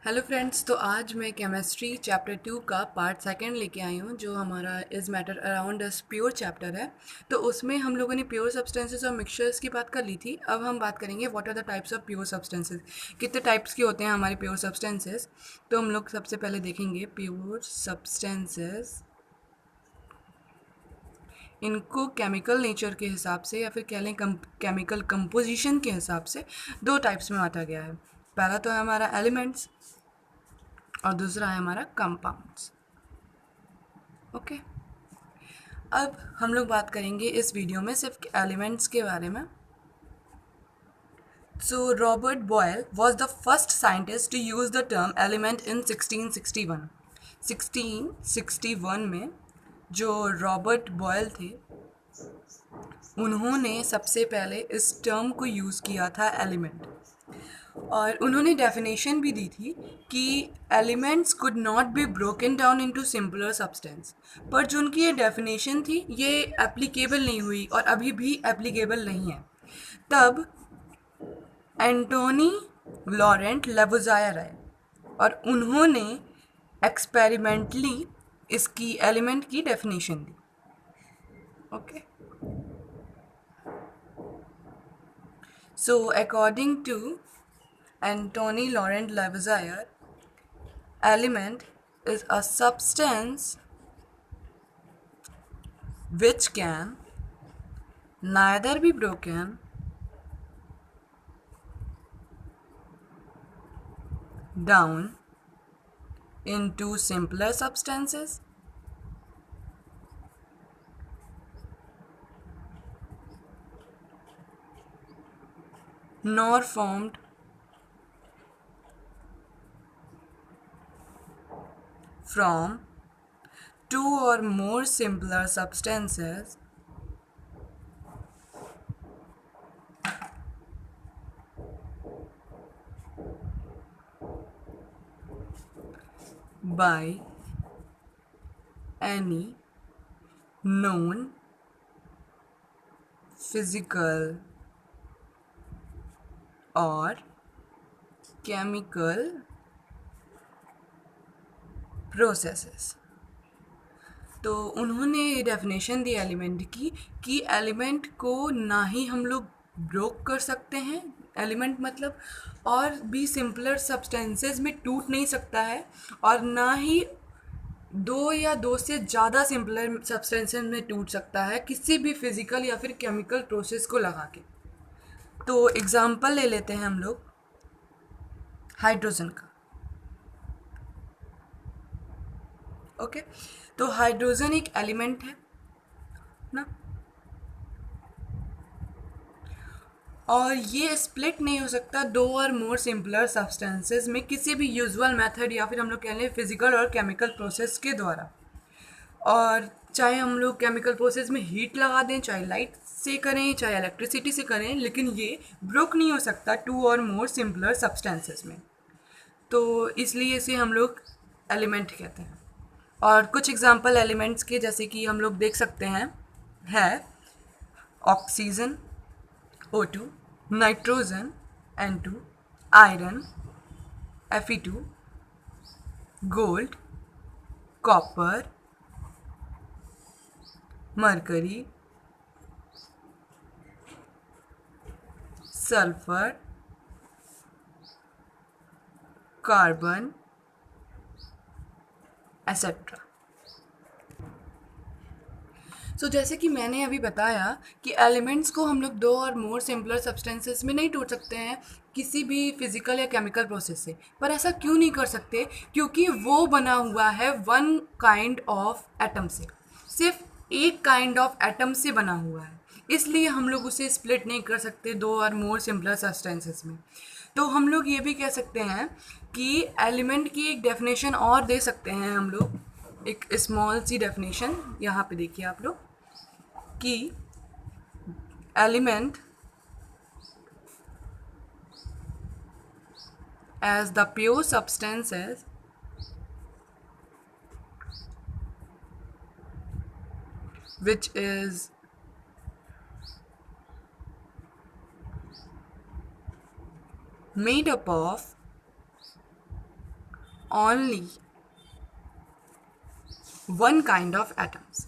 Hello friends, तो आज मैं केमिस्ट्री चैप्टर 2 का पार्ट सेकंड लेके आई हूँ, जो हमारा is matter around us pure chapter है। तो उसमें हम लोगों ने प्योर सब्सटेंसेस और मिक्सचर्स की बात कर ली थी। अब हम बात करेंगे what are the types of pure substances, कितने टाइप्स के होते हैं हमारे प्योर सब्सटेंसेस। तो हम लोग सबसे पहले देखेंगे प्योर सब्सटेंसेस। इनको केमिकल नेचर के हिसाब से या फिर कह लें केमिकल कंपोजिशन के हिसाब से दो टाइप्स में बांटा गया है। पहला तो है हमारा एलिमेंट्स और दूसरा है हमारा कंपाउंड्स। ओके, अब हम लोग बात करेंगे इस वीडियो में सिर्फ एलिमेंट्स के बारे में। So Robert Boyle was the first scientist to use the term element in 1661। 1661 में जो रॉबर्ट बॉयल थे, उन्होंने सबसे पहले इस टर्म को यूज़ किया था एलिमेंट। और उन्होंने डेफिनेशन भी दी थी कि elements could not be broken down into simpler substance. पर जो उनकी ये डेफिनेशन थी, ये एप्लीकेबल नहीं हुई और अभी भी एप्लीकेबल नहीं है। तब एंटोनी लॉरेंट लेवोजायर आए और उन्होंने एक्सपेरिमेंटली इसकी एलिमेंट की डेफिनेशन दी। Okay, so according to Antoine Laurent Lavoisier, element is a substance which can neither be broken down into simpler substances nor formed from two or more simpler substances by any known physical or chemical processes। तो उन्होंने ये definition the element की कि element को ना ही हम लोग broke कर सकते हैं, एलिमेंट मतलब और भी सिंपलर सब्सटेंसेस में टूट नहीं सकता है, और ना ही दो या दो से ज़्यादा सिंपलर सब्सटेंसेस में टूट सकता है किसी भी फिजिकल या फिर केमिकल प्रोसेस को लगा के। तो एग्जांपल ले लेते हैं हम लोग हाइड्रोजन का। ओके, तो हाइड्रोजन एक एलिमेंट है ना, और ये स्प्लिट नहीं हो सकता दो और मोर सिंपलर सब्सटेंसेस में किसी भी यूजुअल मेथड या फिर हम लोग कह लें फिजिकल और केमिकल प्रोसेस के द्वारा। और चाहे हम लोग केमिकल प्रोसेस में हीट लगा दें, चाहे लाइट से करें, चाहे इलेक्ट्रिसिटी से करें, लेकिन ये ब्रोक नहीं हो सकता टू और मोर सिंपलर सब्सटेंसेस में। तो इसलिए इसे हम लोग एलिमेंट कहते हैं। और कुछ एग्जांपल एलिमेंट्स के जैसे कि हम लोग देख सकते हैं है oxygen O2, nitrogen N2, iron Fe2, gold, copper, mercury, sulphur, carbon et cetera. So जैसे कि मैंने अभी बताया कि एलिमेंट्स को हम लोग दो और मोर सिंपलर सब्सटेंसेस में नहीं टूट सकते हैं किसी भी फिजिकल या केमिकल प्रोसेस से। पर ऐसा क्यों नहीं कर सकते? क्योंकि वो बना हुआ है वन काइंड ऑफ एटम से, सिर्फ एक काइंड ऑफ एटम से बना हुआ है, इसलिए हम लोग उसे स्प्लिट नहीं कर सकते दो और मोर सिंपलर सब्सटेंसेस में। तो हम लोग ये भी कह सकते हैं कि एलिमेंट की एक डेफिनेशन और दे सकते हैं हम लोग, एक स्मॉल सी डेफिनेशन यहाँ पे देखिए आप लोग कि element as the pure substances which is made up of only one kind of atoms.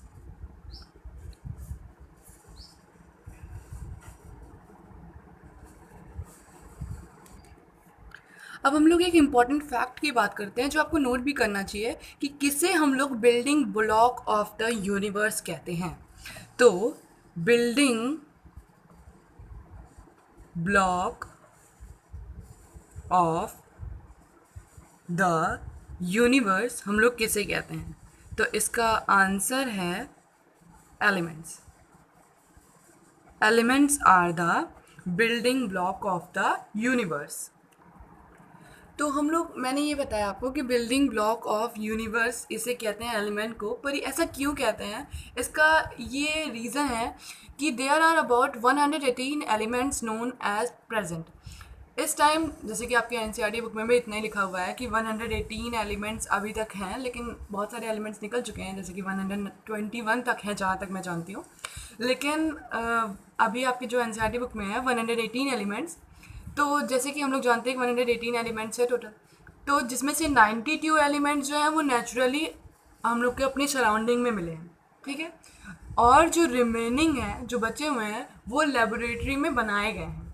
अब हम लोग एक इम्पॉर्टेंट फैक्ट की बात करते हैं जो आपको नोट भी करना चाहिए कि किसे हम लोग building block of the universe कहते हैं। तो building block of the universe हम लोग किसे कहते हैं? तो इसका आंसर है elements. Elements are the building block of the universe. तो हम लोग, मैंने ये बताया आपको कि बिल्डिंग ब्लॉक ऑफ यूनिवर्स इसे कहते हैं एलिमेंट को, पर ऐसा क्यों कहते हैं? इसका ये रीज़न है कि there are about 118 elements known as present. इस टाइम जैसे कि आपके एनसीईआरटी बुक में भी इतना ही लिखा हुआ है कि 118 एलिमेंट्स अभी तक हैं, लेकिन बहुत सारे एलिमेंट्स निकल चुके हैं, जैसे कि 121 तक हैं जहाँ तक मैं जानती हूँ। लेकिन अभी आपकी जो एनसीईआरटी बुक में है 118 एलिमेंट्स। तो जैसे कि हम लोग जानते हैं कि 118 एलिमेंट्स है टोटल, तो जिसमें से 92 एलिमेंट्स जो हैं वो नेचुरली हम लोग के अपनी सराउंडिंग में मिले हैं, ठीक है। और जो रिमेनिंग है, जो बचे हुए हैं, वो लेबोरेटरी में बनाए गए हैं।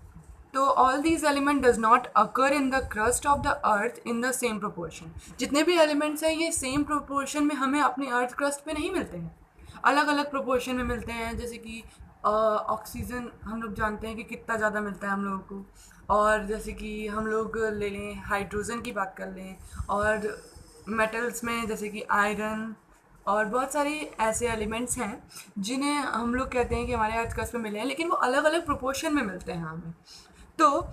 तो all these element does not occur in the crust of the earth in the same proportion. जितने भी एलिमेंट्स हैं ये सेम प्रोपोर्शन में हमें अपनी अर्थ क्रस्ट पे नहीं मिलते हैं, अलग अलग प्रोपोर्शन में मिलते हैं। जैसे कि ऑक्सीजन हम लोग जानते हैं कि कितना ज़्यादा मिलता है हम लोगों को, और जैसे कि हम लोग ले लें हाइड्रोजन की बात कर लें, और मेटल्स में जैसे कि आयरन और बहुत सारी ऐसे एलिमेंट्स हैं जिन्हें हम लोग कहते हैं कि हमारे अर्थ क्रस्ट में मिले हैं, लेकिन वो अलग अलग प्रोपोर्शन में मिलते हैं हमें। तो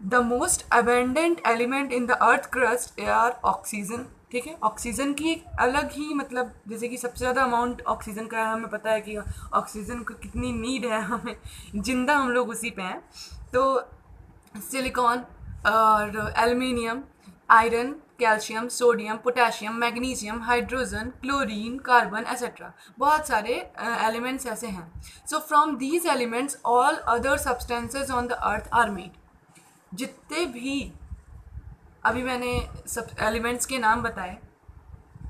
the most abundant element in the earth crust are oxygen, ठीक है। ऑक्सीजन की एक अलग ही मतलब, जैसे कि सबसे ज़्यादा अमाउंट ऑक्सीजन का है, हमें पता है कि ऑक्सीजन को कितनी नीड है हमें, जिंदा हम लोग उसी पे हैं। तो सिलिकॉन और aluminium, iron, calcium, sodium, potassium, magnesium, hydrogen, chlorine, carbon etcetera, बहुत सारे एलिमेंट्स ऐसे हैं। So from these elements all other substances on the earth are made. जितने भी अभी मैंने सब एलिमेंट्स के नाम बताए,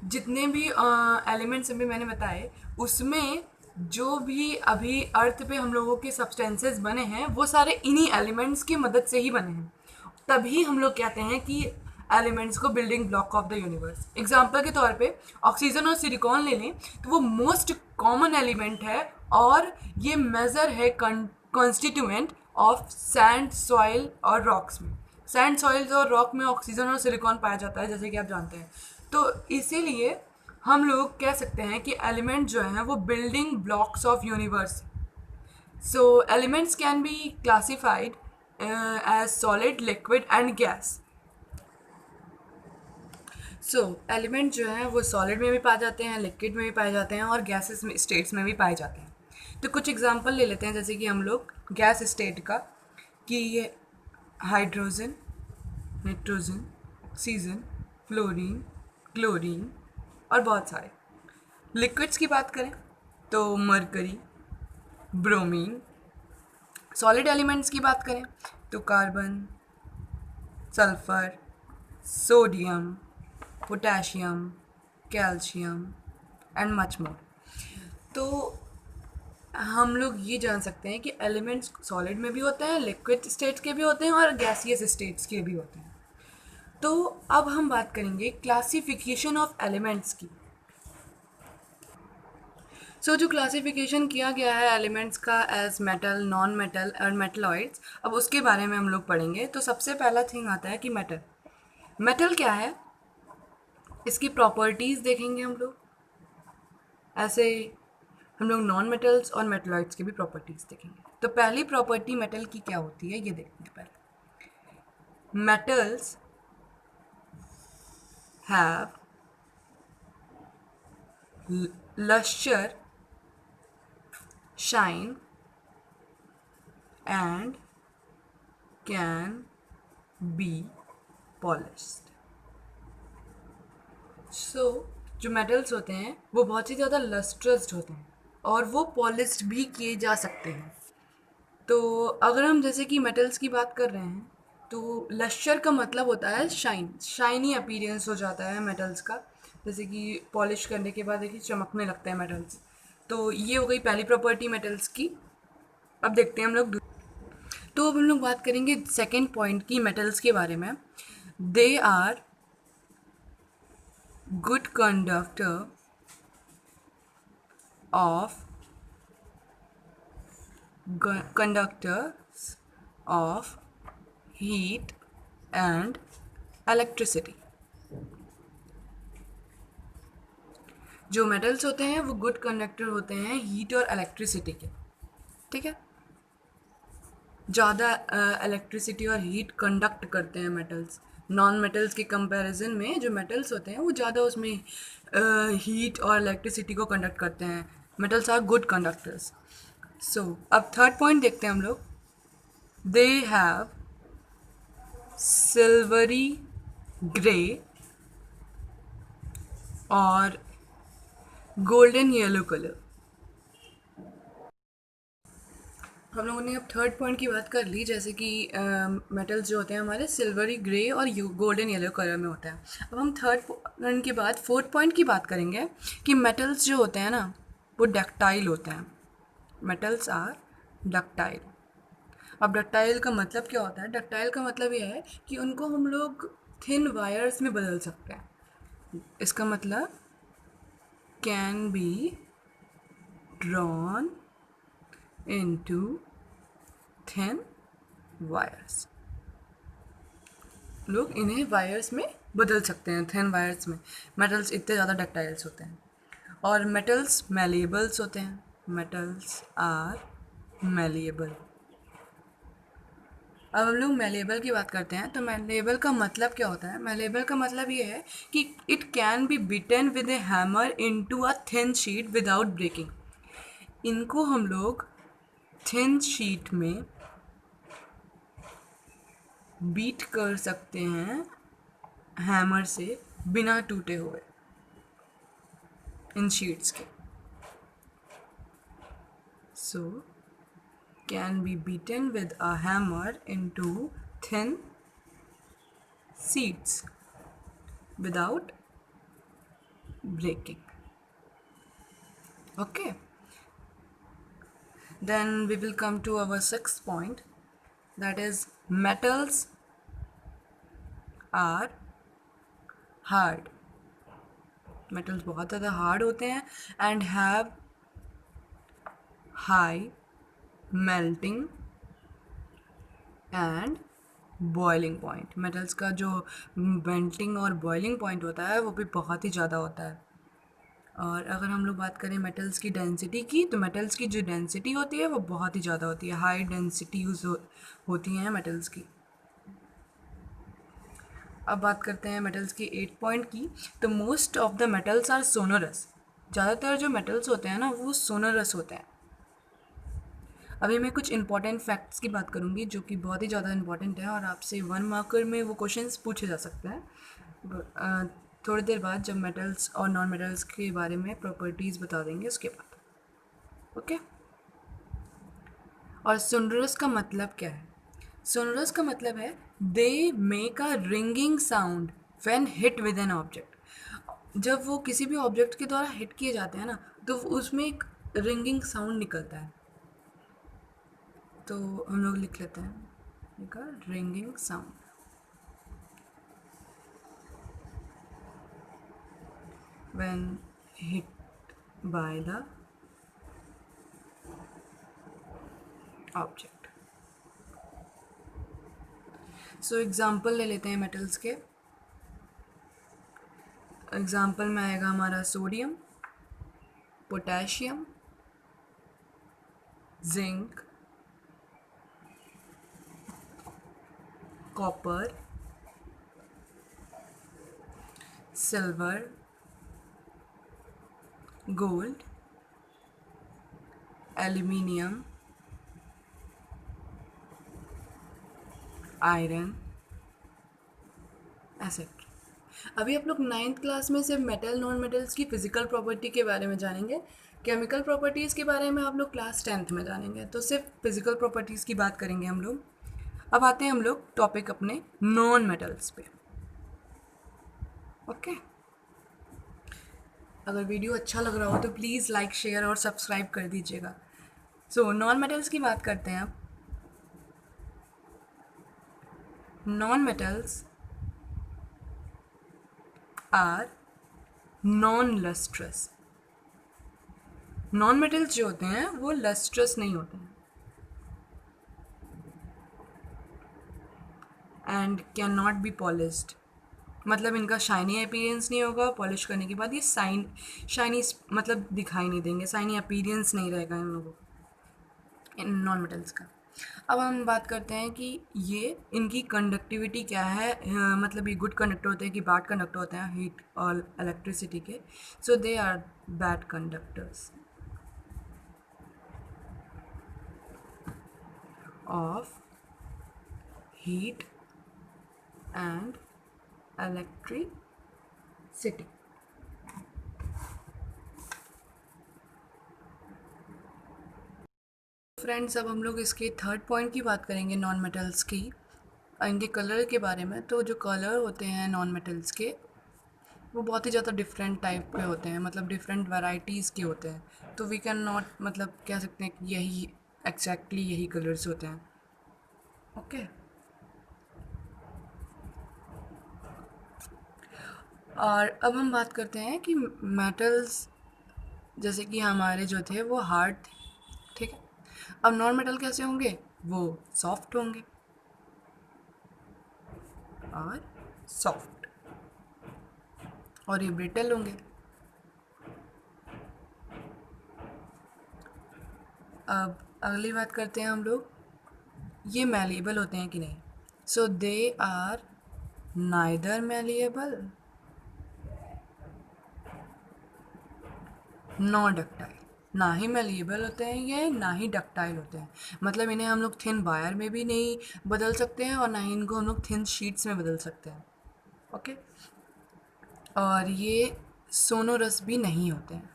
जितने भी एलिमेंट्स अभी मैंने बताए, उसमें जो भी अभी अर्थ पे हम लोगों के सब्सटेंसेस बने हैं वो सारे इन्हीं एलिमेंट्स की मदद से ही बने हैं। तभी हम लोग कहते हैं कि एलिमेंट्स को building block of the universe. Example के तौर पे ऑक्सीजन और सिलिकॉन ले लें तो वो मोस्ट कॉमन एलिमेंट है, और ये मेजर है कॉन्स्टिट्यूएंट ऑफ सैंड, सॉइल और रॉक्स में। सैंड, सॉइल्स और रॉक में ऑक्सीजन और सिलिकॉन पाया जाता है, जैसे कि आप जानते हैं। तो इसीलिए हम लोग कह सकते हैं कि एलिमेंट जो हैं वो building blocks of universe. So elements can be classified as solid, liquid and gas. So element जो हैं वो सॉलिड में भी पाए जाते हैं, लिक्विड में भी पाए जाते हैं, और गैसेस में, स्टेट्स में भी पाए जाते हैं। तो कुछ एग्जांपल ले लेते हैं, जैसे कि हम लोग गैस स्टेट का, कि ये hydrogen, nitrogen, oxygen, fluorine, chlorine और बहुत सारे। लिक्विड्स की बात करें तो मरकरी, ब्रोमीन। सॉलिड एलिमेंट्स की बात करें तो carbon, sulphur, sodium, potassium, calcium and much more. तो हम लोग ये जान सकते हैं कि एलिमेंट्स सॉलिड में भी होते हैं, लिक्विड स्टेट्स के भी होते हैं और गैसियस स्टेट्स के भी होते हैं। तो अब हम बात करेंगे क्लासिफिकेशन ऑफ एलिमेंट्स की। जो क्लासिफिकेशन किया गया है एलिमेंट्स का एज मेटल, नॉन मेटल और मेटलॉइड्स, अब उसके बारे में हम लोग पढ़ेंगे। तो सबसे पहला थिंग आता है कि मेटल। मेटल क्या है, इसकी प्रॉपर्टीज़ देखेंगे हम लोग। ऐसे हम लोग नॉन मेटल्स और मेटलॉइड्स की भी प्रॉपर्टीज़ देखेंगे। तो पहली प्रॉपर्टी मेटल की क्या होती है ये देखते हैं पहले। Metals have luster, shine and can be polished. जो मेटल्स होते हैं वो बहुत ही ज़्यादा लस्ट्रस्ड होते हैं और वो पॉलिश्ड भी किए जा सकते हैं। तो अगर हम जैसे कि मेटल्स की बात कर रहे हैं तो लश्यर का मतलब होता है शाइन, शाइनी अपीयरेंस हो जाता है मेटल्स का, जैसे कि पॉलिश करने के बाद देखिए चमकने लगते हैं मेटल्स। तो ये हो गई पहली प्रॉपर्टी मेटल्स की। अब देखते हैं हम लोग तो अब हम लोग बात करेंगे सेकेंड पॉइंट की मेटल्स के बारे में। They are good conductor of conductors of heat and electricity। जो मेटल्स होते हैं वो गुड कंडक्टर होते हैं हीट और इलेक्ट्रिसिटी के, ठीक है। ज़्यादा इलेक्ट्रिसिटी और हीट कंडक्ट करते हैं मेटल्स, नॉन मेटल्स के कंपैरिजन में जो मेटल्स होते हैं वो ज़्यादा उसमें हीट और इलेक्ट्रिसिटी को कंडक्ट करते हैं। Metals are good conductors. So अब थर्ड पॉइंट देखते हैं हम लोग। दे हैव सिल्वरी ग्रे और गोल्डन येलो कलर। हम लोगों ने अब थर्ड पॉइंट की बात कर ली, जैसे कि मेटल्स जो होते हैं हमारे सिल्वरी ग्रे और गोल्डन येलो कलर में होते हैं। अब हम थर्ड पॉइंट के बाद फोर्थ पॉइंट की बात करेंगे कि मेटल्स जो होते हैं ना वो डक्टाइल होते हैं। Metals are ductile. अब डक्टाइल का मतलब क्या होता है? डक्टाइल का मतलब यह है कि उनको हम लोग थिन वायर्स में बदल सकते हैं। इसका मतलब can be drawn into thin wires. लोग इन्हें वायर्स में बदल सकते हैं, थिन वायर्स में। मेटल्स इतने ज़्यादा डक्टाइल्स होते हैं। और मेटल्स मैलिएबल्स होते हैं। Metals are malleable. अब हम लोग मैलिएबल की बात करते हैं, तो मैलिएबल का मतलब क्या होता है? मैलिएबल का मतलब ये है कि it can be beaten with a hammer into a thin sheet without breaking. इनको हम लोग थिन शीट में बीट कर सकते हैं हैमर से बिना टूटे हुए, इन शीट्स के। So can be beaten with a hammer into thin sheets without breaking. Okay, then we will come to our sixth point, that is metals are hard. metals बहुत ज़्यादा hard होते हैं and have high melting and boiling point. Metals का जो melting और boiling point होता है वो भी बहुत ही ज़्यादा होता है। और अगर हम लोग बात करें मेटल्स की डेंसिटी की, तो मेटल्स की जो डेंसिटी होती है वो बहुत ही ज़्यादा होती है, हाई डेंसिटी होती हैं मेटल्स की। अब बात करते हैं मेटल्स की 8 पॉइंट की। तो most of the metals are sonorous. ज़्यादातर जो मेटल्स होते हैं ना वो सोनोरस होते हैं। अभी मैं कुछ इंपॉर्टेंट फैक्ट्स की बात करूँगी जो कि बहुत ही ज़्यादा इंपॉर्टेंट है और आपसे 1 मार्कर में वो क्वेश्चंस पूछे जा सकते हैं थोड़ी देर बाद, जब मेटल्स और नॉन मेटल्स के बारे में प्रॉपर्टीज़ बता देंगे उसके बाद। ओके। और सोनोरस का मतलब क्या है? सोनोरस का मतलब है they make a ringing sound when hit with an object. जब वो किसी भी ऑब्जेक्ट के द्वारा हिट किए जाते हैं ना तो उसमें एक रिंगिंग साउंड निकलता है। तो हम लोग लिख लेते हैं एक ringing sound. When hit by the object. So example ले लेते हैं मेटल्स के। एग्जाम्पल में आएगा हमारा sodium, potassium, zinc, copper, silver, gold, aluminium, iron, etcetera. अभी आप लोग 9th क्लास में सिर्फ मेटल नॉन मेटल्स की फिजिकल प्रॉपर्टी के बारे में जानेंगे। केमिकल प्रॉपर्टीज़ के बारे में आप लोग क्लास 10th में जानेंगे। तो सिर्फ फिजिकल प्रॉपर्टीज़ की बात करेंगे हम लोग। अब आते हैं हम लोग टॉपिक अपने नॉन मेटल्स पे। ओके, अगर वीडियो अच्छा लग रहा हो तो प्लीज़ लाइक शेयर और सब्सक्राइब कर दीजिएगा। सो नॉन मेटल्स की बात करते हैं अब। Non metals are non lustrous. Non metals जो होते हैं वो लस्ट्रस नहीं होते हैं and can not be polished. मतलब इनका शाइनी अपीयरेंस नहीं होगा, पॉलिश करने के बाद ये शाइनी मतलब दिखाई नहीं देंगे, शाइनी अपीयरेंस नहीं रहेगा इन लोगों इन नॉन मेटल्स का। अब हम बात करते हैं कि ये इनकी कंडक्टिविटी क्या है। मतलब ये गुड कंडक्टर होते हैं कि बैड कंडक्टर होते हैं हीट और इलेक्ट्रिसिटी के। So they are bad conductors of heat and electricity. Friends, अब हम लोग इसके थर्ड पॉइंट की बात करेंगे नॉन मेटल्स की, इनके कलर के बारे में। तो जो कलर होते हैं नॉन मेटल्स के वो बहुत ही ज़्यादा डिफरेंट टाइप के होते हैं, मतलब डिफरेंट वैराइटीज़ के होते हैं। तो वी कैन नॉट मतलब कह सकते हैं कि यही एग्जैक्टली यही कलर्स होते हैं। ओके, और अब हम बात करते हैं कि मेटल्स जैसे कि हमारे जो थे वो हार्ड थे, ठीक है। अब नॉन मेटल कैसे होंगे, वो सॉफ्ट होंगे और सॉफ्ट, और ये ब्रिटल होंगे। अब अगली बात करते हैं हम लोग, ये मैलिएबल होते हैं कि नहीं। सो दे आर नाइदर मैलिएबल नॉ डक्टाइल। ना ही मैलिएबल होते हैं ये, ना ही डक्टाइल होते हैं। मतलब इन्हें हम लोग थिन वायर में भी नहीं बदल सकते हैं और ना ही इनको हम लोग थिन शीट्स में बदल सकते हैं। ओके, और ये सोनोरस भी नहीं होते हैं,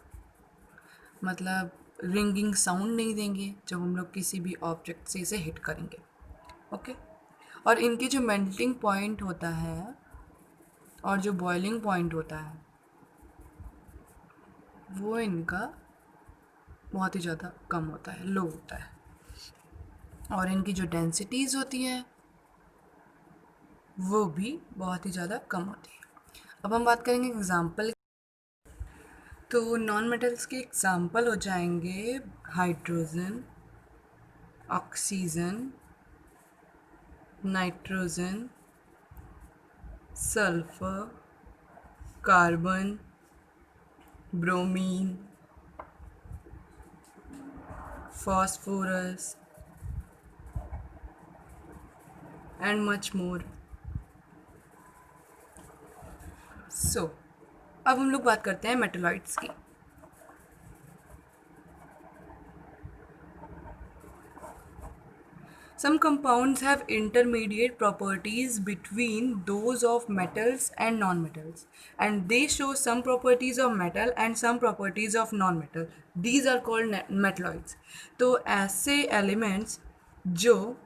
मतलब रिंगिंग साउंड नहीं देंगे जब हम लोग किसी भी ऑब्जेक्ट से इसे हिट करेंगे। ओके, और इनके जो मेल्टिंग पॉइंट होता है और जो बॉइलिंग पॉइंट होता है वो इनका बहुत ही ज़्यादा कम होता है, लो होता है, और इनकी जो डेंसिटीज़ होती हैं वो भी बहुत ही ज़्यादा कम होती है। अब हम बात करेंगे एग्ज़ाम्पल। तो नॉन मेटल्स के एग्ज़ाम्पल हो जाएंगे hydrogen, oxygen, nitrogen, sulphur, carbon, bromine, phosphorus and much more. So, अब हम लोग बात करते हैं मेटलॉइड्स की। Some compounds have intermediate properties between those of metals and non-metals, and they show some properties of metal and some properties of non-metal. These are called metalloids. तो ऐसे elements जो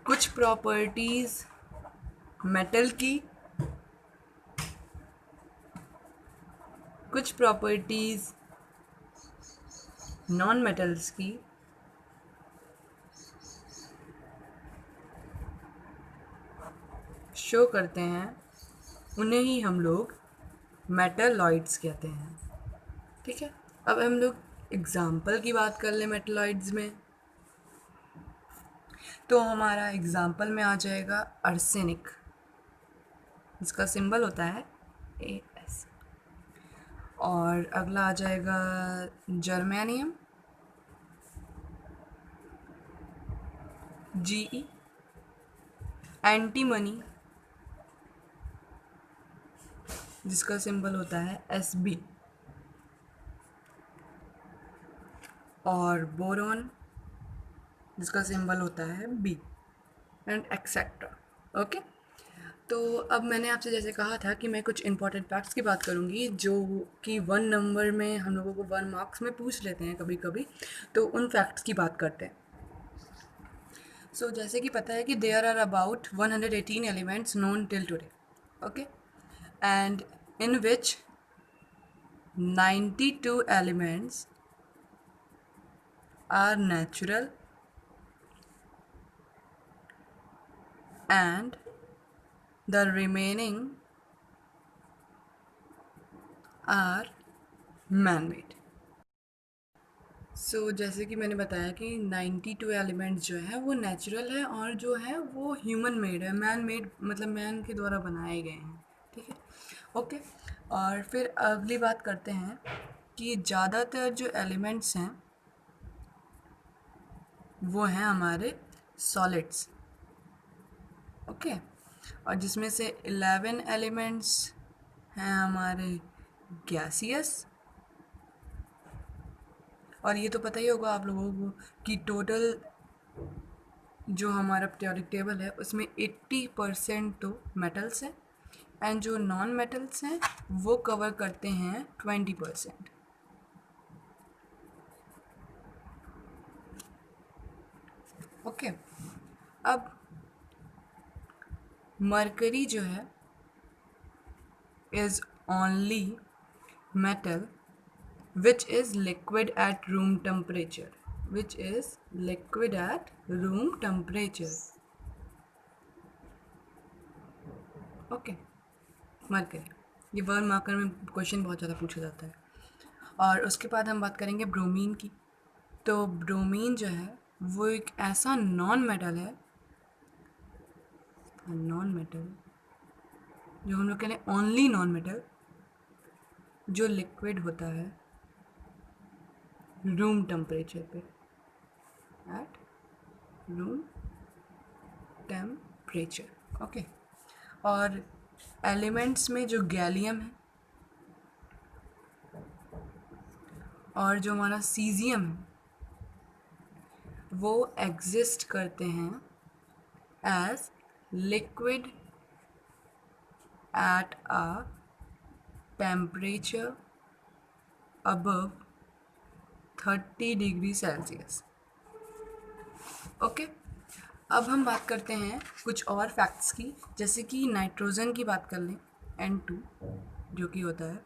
कुछ प्रॉपर्टीज़ मेटल की, कुछ properties non metals की, show करते हैं, उन्हें ही हम लोग मेटलॉइड्स कहते हैं। ठीक है, अब हम लोग एग्ज़ाम्पल की बात कर लें मेटलॉइड्स में। तो हमारा एग्ज़ाम्पल में आ जाएगा आर्सेनिक, जिसका सिंबल होता है AS। और अगला आ जाएगा जर्मेनियम, GE। एंटीमनी, जिसका सिंबल होता है SB। और बोरॉन, जिसका सिंबल होता है B, एंड एक्सेट्रा। ओके, तो अब मैंने आपसे जैसे कहा था कि मैं कुछ इंपॉर्टेंट फैक्ट्स की बात करूँगी जो कि 1 नंबर में हम लोगों को 1 मार्क्स में पूछ लेते हैं कभी कभी। तो उन फैक्ट्स की बात करते हैं। सो जैसे कि पता है कि there are about 118 elements known till today, okay, and in which 92 elements are natural and the remaining are man-made. So जैसे कि मैंने बताया कि 92 एलिमेंट्स जो है वो नेचुरल है और जो है वो ह्यूमन मेड है, मैन मेड मतलब मैन के द्वारा बनाए गए हैं, ठीक है, ओके। और फिर अगली बात करते हैं कि ज़्यादातर जो एलिमेंट्स हैं वो हैं हमारे सॉलिड्स, ओके, और जिसमें से 11 एलिमेंट्स हैं हमारे गैसियस, और ये तो पता ही होगा आप लोगों को कि टोटल जो हमारा पीरियोडिक टेबल है उसमें 80% तो मेटल्स हैं एंड जो नॉन मेटल्स हैं वो कवर करते हैं 20%, ओके। अब मरकरी जो है is only metal which is liquid at room temperature, which is liquid at room temperature, okay. Mercury, ये वर्ड मार्कर में क्वेश्चन बहुत ज़्यादा पूछा जाता है। और उसके बाद हम बात करेंगे ब्रोमीन की। तो ब्रोमीन जो है वो एक ऐसा नॉन मेटल है, नॉन मेटल जो हम लोग कह रहे हैं ओनली नॉन मेटल, जो लिक्विड होता है रूम टेम्परेचर पे, एट रूम टेम्परेचर, ओके। और एलिमेंट्स में जो गैलियम है और जो हमारा सीजियम है वो एग्जिस्ट करते हैं as liquid at a temperature above 30 degree Celsius, okay. अब हम बात करते हैं कुछ और फैक्ट्स की, जैसे कि नाइट्रोजन की बात कर लें, N2 जो कि होता है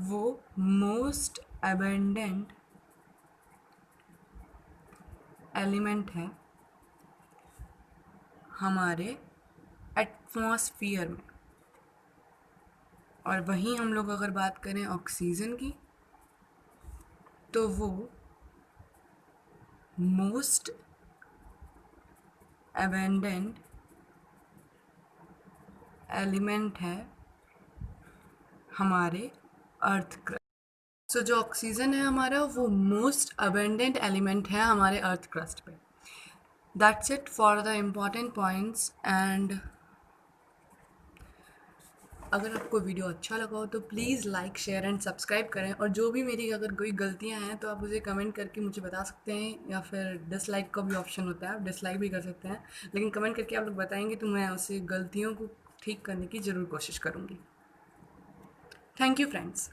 वो मोस्ट अबेंडेंट एलिमेंट है हमारे एटमॉस्फियर में। और वहीं हम लोग अगर बात करें ऑक्सीजन की तो वो मोस्ट अबेंडेंट एलिमेंट है हमारे अर्थ क्रस्ट। सो जो ऑक्सीजन है हमारा वो मोस्ट अबेंडेंट एलिमेंट है हमारे अर्थ क्रस्ट पे। That's it for the important points. And अगर आपको वीडियो अच्छा लगा हो तो please like share and subscribe करें, और जो भी मेरी अगर कोई गलतियां हैं तो आप उसे कमेंट करके मुझे बता सकते हैं, या फिर डिसलाइक का भी ऑप्शन होता है, आप डिसलाइक भी कर सकते हैं, लेकिन कमेंट करके आप लोग बताएंगे तो मैं उसे गलतियों को ठीक करने की ज़रूर कोशिश करूँगी। Thank you friends.